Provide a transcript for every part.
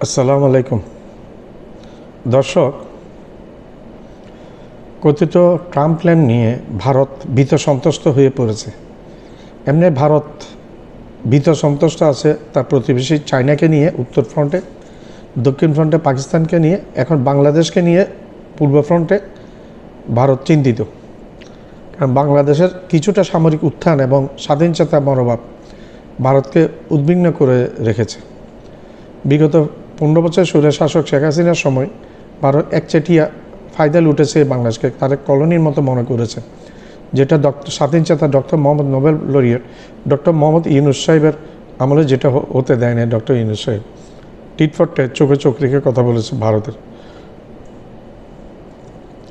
আসসালামু আলাইকুম দর্শক, কথিত ট্রাম্প প্ল্যান নিয়ে ভারত ভীত সন্ত্রস্ত হয়ে পড়েছে। এমনি ভারত ভীত সন্ত্রস্ত আছে তার প্রতিবেশী চায়নাকে নিয়ে উত্তর ফ্রন্টে, দক্ষিণ ফ্রন্টে পাকিস্তানকে নিয়ে, এখন বাংলাদেশকে নিয়ে পূর্ব ফ্রন্টে ভারত চিন্তিত। কারণ বাংলাদেশের কিছুটা সামরিক উত্থান এবং স্বাধীনচেতা মনোভাব ভারতকে উদ্বিগ্ন করে রেখেছে। বিগত 15 বছর সুরের শাসক শেখ হাসিনার সময় ভারত একচেটিয়া ফায়দা লুটেছে বাংলাদেশকে, তার কলোনির মতো মনে করেছে, যেটা স্বাধীনচেতা doctor Mohammad Nobel laureate doctor Mohammad Yunus সাহেবের আমলে যেটা হতে দেয় না। ডক্টর ইউনূস সাহেব টিটফটে চোখে চোখ রেখে কথা বলেছে ভারতের।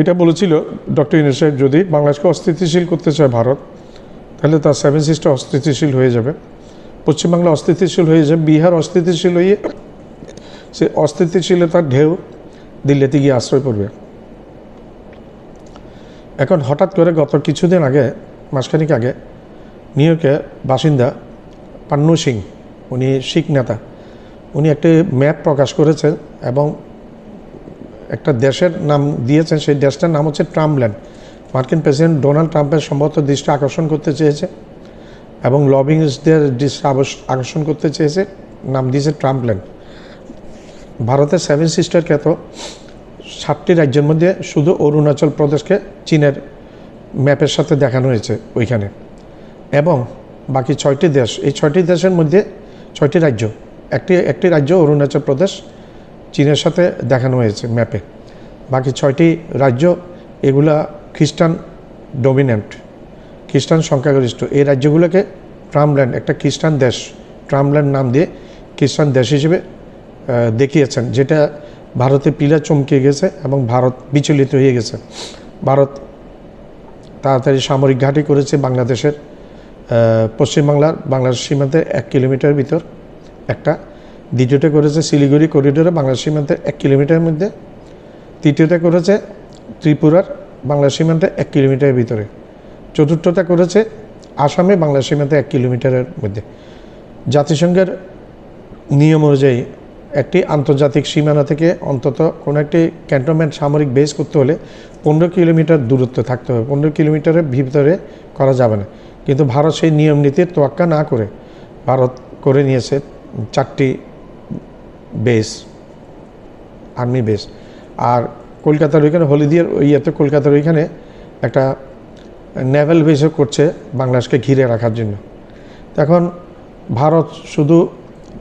এটা বলেছিল ডক্টর ইউনূস সাহেব, যদি বাংলাদেশকে অস্থিতিশীল করতে চায় ভারত, তাহলে তার 7 সিস্টার অস্থিতিশীল হয়ে যাবে, পশ্চিমবাংলা অস্থিতিশীল হয়ে যাবে, বিহার অস্থিতিশীল হয়ে সে অস্থিতিশীলতার ঢেউ দিল্লিতে গিয়ে আশ্রয় পড়বে। এখন হঠাৎ করে গত কিছুদিন আগে, মাসখানিক আগে, নিউ ইয়র্কে বাসিন্দা পান্নু সিং, উনি শিখ নেতা, উনি একটি ম্যাপ প্রকাশ করেছেন এবং একটা দেশের নাম দিয়েছেন। সেই দেশটার নাম হচ্ছে ট্রাম্পল্যান্ড। মার্কিন প্রেসিডেন্ট ডোনাল্ড ট্রাম্পের সম্ভবত দৃষ্টি আকর্ষণ করতে চেয়েছে এবং লবিংসদের দৃষ্টি আকর্ষণ করতে চেয়েছে, নাম দিয়েছে ট্রাম্পল্যান্ড। ভারতের 7 সিস্টার খ্যাত 7টি রাজ্যের মধ্যে শুধু অরুণাচল প্রদেশকে চীনের ম্যাপের সাথে দেখানো হয়েছে ওইখানে, এবং বাকি 6টি দেশ, এই 6টি দেশের মধ্যে 6টি রাজ্য, একটি রাজ্য অরুণাচল প্রদেশ চীনের সাথে দেখানো হয়েছে ম্যাপে। বাকি 6টি রাজ্য এগুলা খ্রিস্টান ডমিনেন্ট, খ্রিস্টান সংখ্যাগরিষ্ঠ। এই রাজ্যগুলোকে ট্রাম্পল্যান্ড, একটা খ্রিস্টান দেশ, ট্রাম্পল্যান্ড নাম দিয়ে খ্রিস্টান দেশ হিসেবে দেখিয়েছেন, যেটা ভারতে পিলা চমকে গেছে এবং ভারত বিচলিত হয়ে গেছে। ভারত তাড়াতাড়ি সামরিক ঘাঁটি করেছে বাংলাদেশের বাংলাদেশ সীমান্তের 1 কিলোমিটার ভিতর একটা, দ্বিতীয়টা করেছে শিলিগুড়ি করিডোরে বাংলাদেশ সীমান্তের 1 কিলোমিটারের মধ্যে, তৃতীয়টা করেছে ত্রিপুরার বাংলাদেশ সীমান্তের 1 কিলোমিটারের ভিতরে, চতুর্থটা করেছে আসামে বাংলাদেশ সীমান্তের 1 কিলোমিটারের মধ্যে। জাতিসংঘের নিয়ম অনুযায়ী একটি আন্তর্জাতিক সীমানা থেকে অন্তত কোনো একটি ক্যান্টনমেন্ট সামরিক বেস করতে হলে 15 কিলোমিটার দূরত্ব থাকতে হবে, 15 কিলোমিটারের ভিতরে করা যাবে না। কিন্তু ভারত সেই নিয়ম নীতির তোয়াক্কা না করে ভারত করে নিয়েছে 4টি বেস, আর্মি বেস। আর কলকাতার ওইখানে হলদিয়ার কলকাতার ওইখানে একটা নেভাল বেসও করছে বাংলাদেশকে ঘিরে রাখার জন্য। এখন ভারত শুধু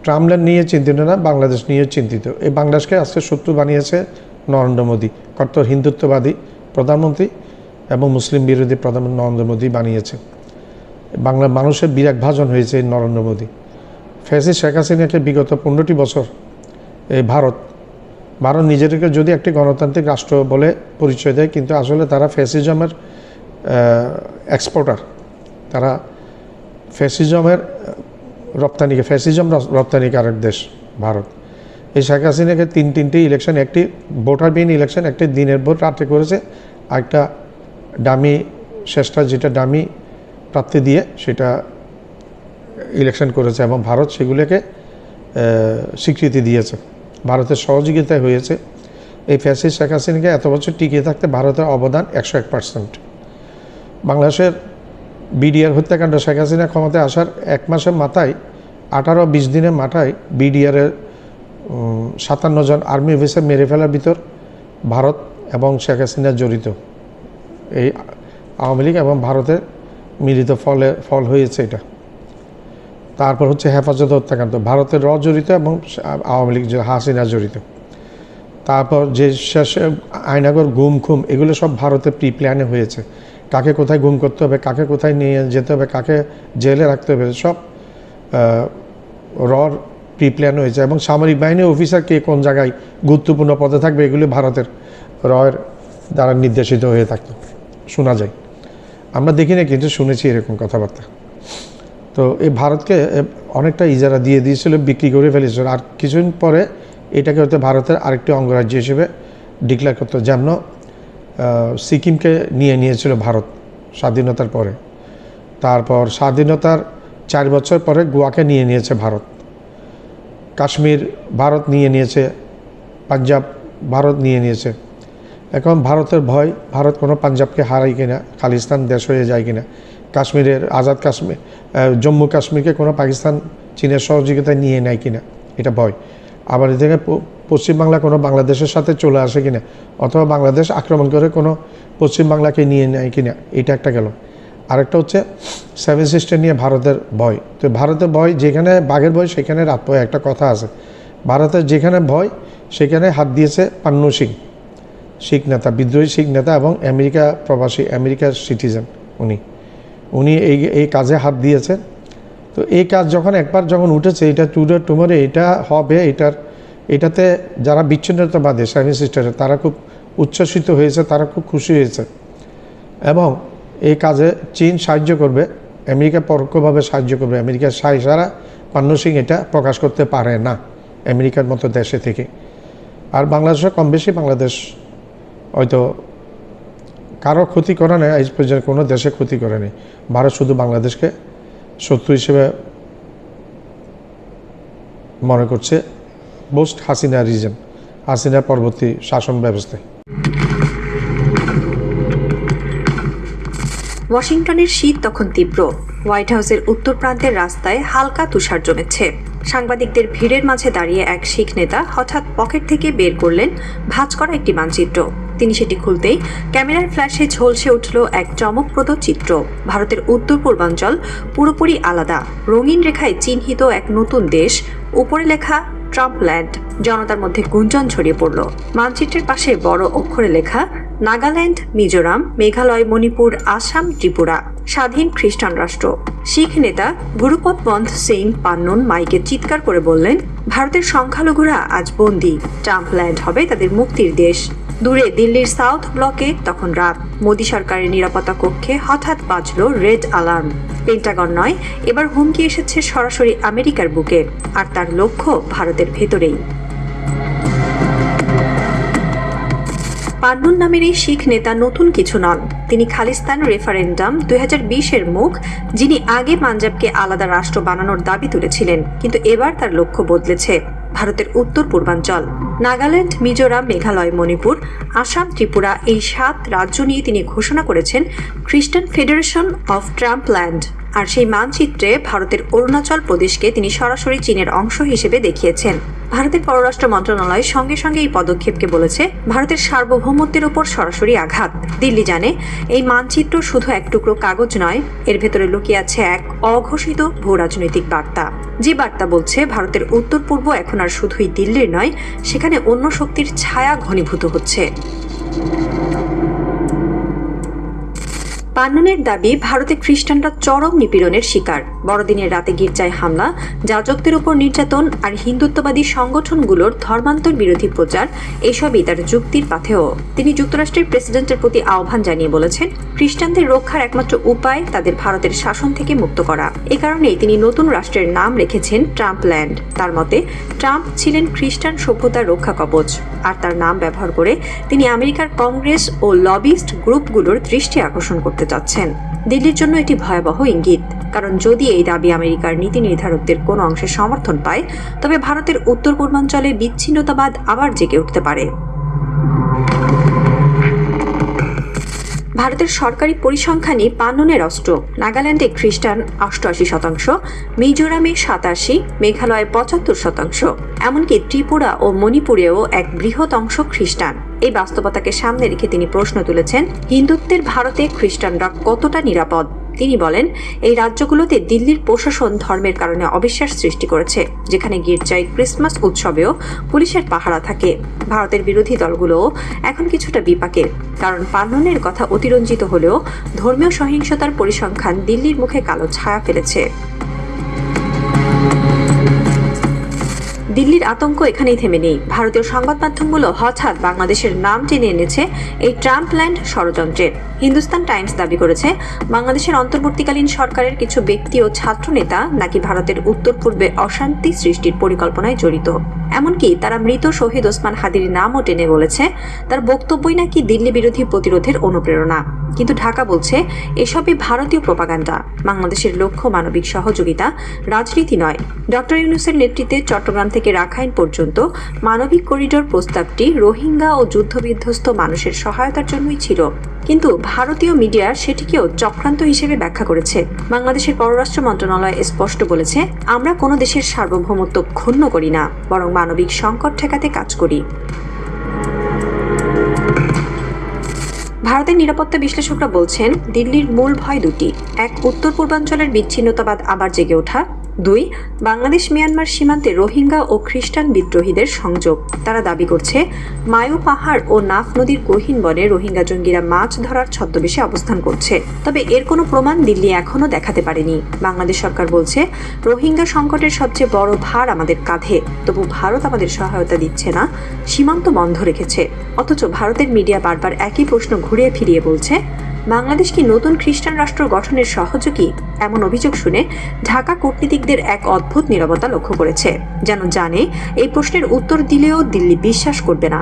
ট্রাম্পল্যান্ড নিয়ে চিন্তিত না, বাংলাদেশ নিয়ে চিন্তিত। এই বাংলাদেশকে আজকে শত্রু বানিয়েছে নরেন্দ্র মোদী, কট্টর হিন্দুত্ববাদী প্রধানমন্ত্রী এবং মুসলিম বিরোধী প্রধানমন্ত্রী নরেন্দ্র মোদী বানিয়েছে। বাংলার মানুষের বিরাট ভাজন হয়েছে এই নরেন্দ্র মোদী। ফ্যাসিস্ট শেখ হাসিনাকে বিগত 15টি বছর এই ভারত নিজেদেরকে যদি একটি গণতান্ত্রিক রাষ্ট্র বলে পরিচয় দেয়, কিন্তু আসলে তারা ফ্যাসিজমের এক্সপোর্টার, তারা ফ্যাসিজমের ফ্যাসিজম রপ্তানিকারক দেশ ভারত। এই শেখ হাসিনাকে তিনটি ইলেকশন, একটি ভোটারবিহীন ইলেকশন, একটি দিনের ভোট রাতে করেছে, আরেকটা ডামি শেষটা যেটা ডামি প্রার্থী দিয়ে সেটা ইলেকশন করেছে এবং ভারত সেগুলোকে স্বীকৃতি দিয়েছে, ভারতের সহযোগিতায় হয়েছে। এই ফ্যাসিস্ট শেখ হাসিনাকে এত বছর টিকিয়ে থাকতে ভারতের অবদান 101%। বাংলাদেশের বিডিআর হত্যাকাণ্ড, শেখ হাসিনা ক্ষমতায় আসার 1 মাসের মাথায় 18-20 দিনের মাথায় বিডিআরের 57 জন আর্মি অফিসার মেরে ফেলার ভিতর ভারত এবং শেখ হাসিনা জড়িত। এই আওয়ামী লীগ এবং ভারতের মিলিত ফল হয়েছে এটা। তারপর হচ্ছে হেফাজত হত্যাকাণ্ড, ভারতের জড়িত এবং আওয়ামী লীগ হাসিনা জড়িত। তারপর যে শেষে আয়নাগর গুম খুম, এগুলো সব ভারতের প্রি প্ল্যানে হয়েছে। কাকে কোথায় গুম করতে হবে, কাকে কোথায় নিয়ে যেতে হবে, কাকে জেলে রাখতে হবে, সব প্রি প্ল্যান হয়েছে। এবং সামরিক বাহিনীর অফিসার কে কোন জায়গায় গুরুত্বপূর্ণ পদে থাকবে, এগুলি ভারতের দ্বারা নির্দেশিত হয়ে থাকতো, শোনা যায়। আমরা দেখি না, কিন্তু শুনেছি এরকম কথাবার্তা। তো এই ভারতকে অনেকটা ইজারা দিয়ে দিয়েছিল, বিক্রি করে ফেলেছিল। আর কিছুদিন পরে এটাকে হয়তো ভারতের আরেকটি অঙ্গরাজ্য হিসেবে ডিক্লেয়ার করতো, যেমন সিকিমকে নিয়েছিল ভারত স্বাধীনতার পরে। তারপর স্বাধীনতার 4 বছর পরে গোয়াকে নিয়েছে ভারত। কাশ্মীর ভারত নিয়ে নিয়েছে, পাঞ্জাব ভারত নিয়ে নিয়েছে। এখন ভারতের ভয়, ভারত কোনো পাঞ্জাবকে হারায় কিনা, খালিস্তান দেশ হয়ে যায় কিনা, কাশ্মীরের আজাদ কাশ্মীর, জম্মু কাশ্মীরকে কোনো পাকিস্তান চীনের সহযোগিতায় নিয়ে নেয় কিনা, এটা ভয়। আবার এদিকে পশ্চিমবাংলা কোনো বাংলাদেশের সাথে চলে আসে কিনা, অথবা বাংলাদেশ আক্রমণ করে কোনো পশ্চিমবাংলাকে নিয়ে নেয় কিনা, এটা একটা গেল। আরেকটা হচ্ছে সেভেন সিস্টার নিয়ে ভারতের ভয়। তো ভারতের ভয়, যেখানে বাঘের ভয় সেখানে রাত ভয়, একটা কথা আছে। ভারতের যেখানে ভয় সেখানে হাত দিয়েছে পান্নু সিং, শিখ নেতা, বিদ্রোহী শিখ নেতা এবং আমেরিকা প্রবাসী, আমেরিকার সিটিজেন। উনি এই কাজে হাত দিয়েছেন। তো এই কাজ একবার যখন উঠেছে, এটা টুমোরে এটা হবে, এটাতে যারা বিচ্ছিন্নতাবাদী সেভেন সিস্টারের, তারা খুব উচ্ছ্বসিত হয়েছে, তারা খুব খুশি হয়েছে। এবং এই কাজে চীন সাহায্য করবে, আমেরিকা পরোক্ষভাবে সাহায্য করবে। আমেরিকার সারা পান্নু সিং এটা প্রকাশ করতে পারে না আমেরিকার মতো দেশে থেকে। আর বাংলাদেশে কম বেশি, বাংলাদেশ হয়তো কারো ক্ষতি করে নেই, আজ পর্যন্ত কোনো দেশে ক্ষতি করে নেই। ভারত শুধু বাংলাদেশকে শত্রু হিসেবে মনে করছে পোস্ট হাসিনা রিজন, হাসিনা পরবর্তী শাসন ব্যবস্থায়। ওয়াশিংটনের শীত তখন তীব্র। হোয়াইট হাউসের উত্তর প্রান্তের রাস্তায় হালকা তুষার জমেছে। সাংবাদিকদের ভিড়ের মাঝে দাঁড়িয়ে এক শিখ নেতা হঠাৎ পকেট থেকে বের করলেন ভাঁজ করা একটি মানচিত্র। তিনি সেটি খুলতেই ক্যামেরার ফ্ল্যাশে ঝলসে উঠল এক চমকপ্রদ চিত্র। ভারতের উত্তর পূর্বাঞ্চল পুরোপুরি আলাদা, রঙিন রেখায় চিহ্নিত এক নতুন দেশ, উপরে লেখা ট্রাম্পল্যান্ড। জনতার মধ্যে গুঞ্জন ছড়িয়ে পড়ল। মানচিত্রের পাশে বড় অক্ষরে লেখা নাগাল্যান্ড, মিজোরাম, মেঘালয়, মণিপুর, আসাম, ত্রিপুরা, স্বাধীন খ্রিস্টান রাষ্ট্র। শিখ নেতা গুরুপদ বন্ধ সিং পান্নুন মাইকে চিৎকার করে বললেন, ভারতের সংখ্যালঘুরা আজ বন্দী, ট্রাম্পল্যান্ড হবে তাদের মুক্তির দেশ। দূরে দিল্লির সাউথ ব্লকে তখন রাত। মোদী সরকারের নিরাপত্তা কক্ষে হঠাৎ বাজল রেড অ্যালার্ম। পেন্টাগন নয়, এবার হুমকি এসেছে সরাসরি আমেরিকার বুকে, আর তার লক্ষ্য ভারতের ভেতরেই। পান্নুন নামের এই শিখ নেতা নতুন কিছু নন। তিনি খালিস্তান রেফারেন্ডাম 2020-এর মুখ, যিনি আগে পাঞ্জাবকে আলাদা রাষ্ট্র বানানোর দাবি তুলেছিলেন। কিন্তু এবার তার লক্ষ্য বদলেছে, ভারতের উত্তর পূর্বাঞ্চল। নাগাল্যান্ড, মিজোরাম, মেঘালয়, মণিপুর, আসাম, ত্রিপুরা, এই 7 রাজ্য নিয়ে তিনি ঘোষণা করেছেন খ্রিস্টান ফেডারেশন অফ ট্রাম্পল্যান্ড। আর সেই মানচিত্রে ভারতের অরুণাচল প্রদেশকে তিনি সরাসরি চীনের অংশ হিসেবে দেখিয়েছেন। ভারতের পররাষ্ট্র মন্ত্রণালয় সঙ্গে সঙ্গে এই পদক্ষেপকে বলেছে ভারতের সার্বভৌমত্বের উপর সরাসরি আঘাত। দিল্লি জানে এই মানচিত্র শুধু এক টুকরো কাগজ নয়, এর ভেতরে লুকিয়ে আছে এক অঘোষিত ভূ রাজনৈতিক বার্তা। যে বার্তা বলছে ভারতের উত্তর পূর্ব এখন আর শুধুই দিল্লির নয়, সেখানে অন্য শক্তির ছায়া ঘনীভূত হচ্ছে। পান্নুনের দাবি, ভারতে খ্রিস্টানরা চরম নিপীড়নের শিকার। বড়দিনের রাতে গির্জায় হামলা, যাজকদের উপর নির্যাতন আর হিন্দুত্ববাদী সংগঠনগুলোর ধর্মান্তর বিরোধী প্রচার, এসবই তার যুক্তির পাথেয়। তিনি যুক্তরাষ্ট্রের প্রেসিডেন্টের প্রতি আহ্বান জানিয়ে বলেছেন, খ্রিস্টানদের রক্ষার একমাত্র উপায় তাদের ভারতের শাসন থেকে মুক্ত করা। এ কারণেই তিনি নতুন রাষ্ট্রের নাম রেখেছেন ট্রাম্পল্যান্ড। তার মতে, ট্রাম্প ছিলেন খ্রিস্টান সভ্যতার রক্ষা কবচ, আর তার নাম ব্যবহার করে তিনি আমেরিকার কংগ্রেস ও লবিস্ট গ্রুপগুলোর দৃষ্টি আকর্ষণ করতে চাচ্ছেন। দিল্লির জন্য এটি ভয়াবহ ইঙ্গিত, কারণ যদি এই দাবি আমেরিকার নীতি নির্ধারকদের কোনো অংশে সমর্থন পায়, তবে ভারতের উত্তর পূর্বাঞ্চলে বিচ্ছিন্নতাবাদ আবার জেগে উঠতে পারে। ভারতের সরকারি পরিসংখ্যানই পান্নুনের অস্ত্র। নাগাল্যান্ডে খ্রিস্টান 88%, মিজোরামে 87%, মেঘালয়ে 75%, এমনকি ত্রিপুরা ও মণিপুরেও এক বৃহৎ অংশ খ্রিস্টান। এই বাস্তবতাকে সামনে রেখে তিনি প্রশ্ন তুলেছেন, হিন্দুত্বের ভারতে খ্রিস্টানরা কতটা নিরাপদ? তিনি বলেন, এই রাজ্যগুলোতে দিল্লির প্রশাসন ধর্মের কারণে অবিশ্বাস সৃষ্টি করেছে, যেখানে গির্জায় ক্রিসমাস উৎসবেও পুলিশের পাহারা থাকে। ভারতের বিরোধী দলগুলোও এখন কিছুটা বিপাকে, কারণ পান্নুনের কথা অতিরঞ্জিত হলেও ধর্মীয় সহিংসতার পরিসংখ্যান দিল্লির মুখে কালো ছায়া ফেলেছে। দিল্লির আতঙ্ক এখানেই থেমে নেই। ভারতীয় সংবাদ মাধ্যমগুলো হঠাৎ বাংলাদেশের নাম টেনে এনেছে এই ট্রাম্পল্যান্ড ষড়যন্ত্রের। হিন্দুস্তান টাইমস দাবি করেছে, বাংলাদেশের অন্তর্বর্তীকালীন সরকারের কিছু ব্যক্তি ও ছাত্র নেতা নাকি ভারতের উত্তর পূর্বে অশান্তি সৃষ্টির পরিকল্পনায় জড়িত। এমনকি তারা মৃত শহীদ ওসমান হাদির নামও টেনে বলেছে, তার বক্তব্যই নাকি দিল্লি বিরোধী প্রতিরোধের অনুপ্রেরণা। কিন্তু ঢাকা বলছে এসবই ভারতীয় প্রোপাগান্ডা। বাংলাদেশের লক্ষ্য মানবিক সহযোগিতা, রাজনীতি নয়। ডক্টর ইউনূসের নেতৃত্বে চট্টগ্রাম থেকে থেকে রাখাইন পর্যন্ত মানবিক করিডোর প্রস্তাবটি রোহিঙ্গা ও যুদ্ধবিধ্বস্ত মানুষের সহায়তার জন্যই ছিল, কিন্তু ভারতীয় মিডিয়া সেটিকেও চক্রান্ত হিসেবে ব্যাখ্যা করেছে। বাংলাদেশের পররাষ্ট্র মন্ত্রণালয় স্পষ্ট বলেছে, আমরা কোনো দেশের সার্বভৌমত্ব ক্ষুণ্ণ করি না, বরং মানবিক সংকট ঠেকাতে কাজ করি। ভারতের নিরাপত্তা বিশ্লেষকরা বলছেন, দিল্লির মূল ভয় দুটি: এক, উত্তর পূর্বাঞ্চলের বিচ্ছিন্নতাবাদ আবার জেগে ওঠা; দুই, বাংলাদেশ মিয়ানমার সীমান্তে রোহিঙ্গা ও খ্রিস্টান বিদ্রোহীদের সংযোগ। তারা দাবি করছে, মায়ু পাহাড় ও নাফ নদীর গহীন বনে রোহিঙ্গা জঙ্গিরা মাছ ধরার ছদ্মবেশে অবস্থান করছে। তবে এর কোনো প্রমাণ দিল্লি এখনও দেখাতে পারেনি। বাংলাদেশ সরকার বলছে, রোহিঙ্গা সংকটের সবচেয়ে বড় ভার আমাদের কাঁধে, তবু ভারত আমাদের সহায়তা দিচ্ছে না, সীমান্ত বন্ধ রেখেছে। অথচ ভারতের মিডিয়া বারবার একই প্রশ্ন ঘুরিয়ে ফিরিয়ে বলছে, বাংলাদেশ কি নতুন খ্রিস্টান রাষ্ট্র গঠনের সহযোগী? এমন অভিযোগ শুনে ঢাকা কূটনীতিকদের এক অদ্ভুত নীরবতা লক্ষ্য করেছে, যেন জানে এই প্রশ্নের উত্তর দিলেও দিল্লি বিশ্বাস করবে না।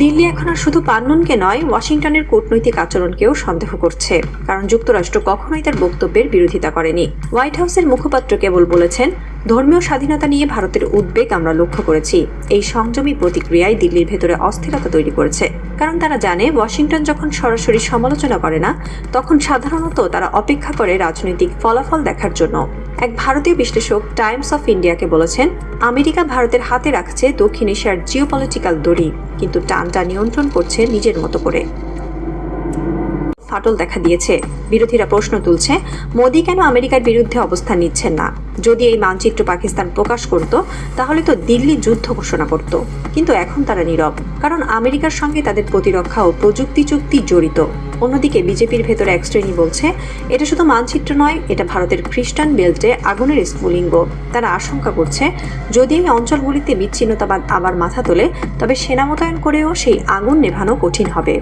দিল্লি এখন আর শুধু পান্নুনকে নয়, ওয়াশিংটনের কূটনৈতিক আচরণকেও সন্দেহ করছে, কারণ যুক্তরাষ্ট্র কখনোই তার বক্তব্যের বিরোধিতা করেনি। হোয়াইট হাউসের মুখপাত্র কেবল বলেছেন, ধর্মীয় স্বাধীনতা নিয়ে ভারতের উদ্বেগ আমরা লক্ষ্য করেছি। এই সংযমী প্রতিক্রিয়ায় দিল্লির ভেতরে অস্থিরতা তৈরি করেছে, কারণ তারা জানে ওয়াশিংটন যখন সরাসরি সমালোচনা করে না, তখন সাধারণত তারা অপেক্ষা করে রাজনৈতিক ফলাফল দেখার জন্য। এক ভারতীয় বিশ্লেষক টাইমস অফ ইন্ডিয়াকে বলেছেন, আমেরিকা ভারতের হাতে রাখছে দক্ষিণ এশিয়ার জিওপলিটিক্যাল দড়ি, কিন্তু টানটা নিয়ন্ত্রণ করছে নিজের মতো করে। ফাটল দেখা দিয়েছে। বিরোধীরা প্রশ্ন তুলছে, মোদি কেন আমেরিকার বিরুদ্ধে অবস্থান নিচ্ছেন না? যদি এই মানচিত্র পাকিস্তান প্রকাশ করত, তাহলে তো দিল্লি যুদ্ধ ঘোষণা করত। কিন্তু এখন তারা নীরব, কারণ আমেরিকার সঙ্গে তাদের প্রতিরক্ষা ও প্রযুক্তি চুক্তি জড়িত। অন্যদিকে বিজেপির ভেতরে এক শ্রেণী বলছে, এটা শুধু মানচিত্র নয়, এটা ভারতের খ্রিস্টান বেল্টে আগুনের স্ফুলিঙ্গ। তারা আশঙ্কা করছে, যদি এই অঞ্চলগুলিতে বিচ্ছিন্নতাবাদ আবার মাথা তোলে, তবে সেনা মোতায়েন করেও সেই আগুন নেভানো কঠিন হবে।